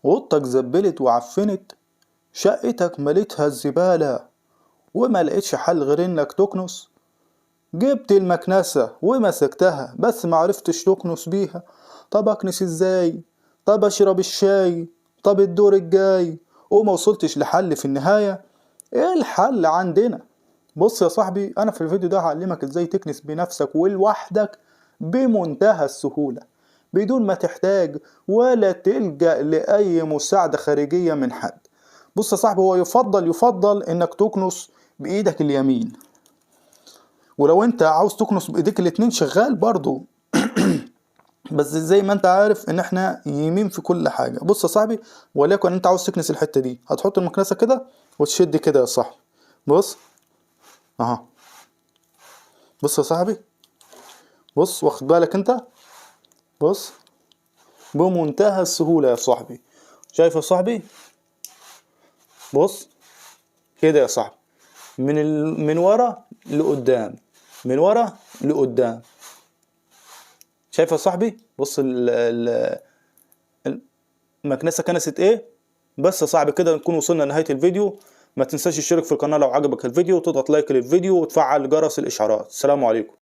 اوضتك زبلت وعفنت، شقتك مليتها الزبالة وما لقيتش حل غير انك تكنس. جبت المكنسة ومسكتها بس معرفتش تكنس بيها. طب اكنس ازاي؟ طب اشرب الشاي؟ طب الدور الجاي؟ وما وصلتش لحل في النهاية. ايه الحل عندنا؟ بص يا صاحبي، انا في الفيديو ده هعلمك ازاي تكنس بنفسك ولوحدك بمنتهى السهولة، بدون ما تحتاج ولا تلجأ لأي مساعدة خارجية من حد. بص يا صاحبي، هو يفضل انك تكنس بإيدك اليمين، ولو انت عاوز تكنس بإيديك الاتنين شغال برضو. بس زي ما انت عارف ان احنا يمين في كل حاجة. بص يا صاحبي، وليكن انت عاوز تكنس الحتة دي، هتحط المكنسة كده وتشد كده يا صاحبي. بص اها، بص يا صاحبي، بص واخد بالك انت؟ بص بمنتهى السهولة يا صاحبي. شايف يا صاحبي؟ بص كده يا صاحبي، من ورا لقدام، من ورا لقدام. شايف يا صاحبي؟ بص المكنسة كنست ايه. بس يا صاحبي كده نكون وصلنا لنهاية الفيديو. ما تنساش تشترك في القناة لو عجبك الفيديو، وتضغط لايك للفيديو وتفعل جرس الإشعارات. السلام عليكم.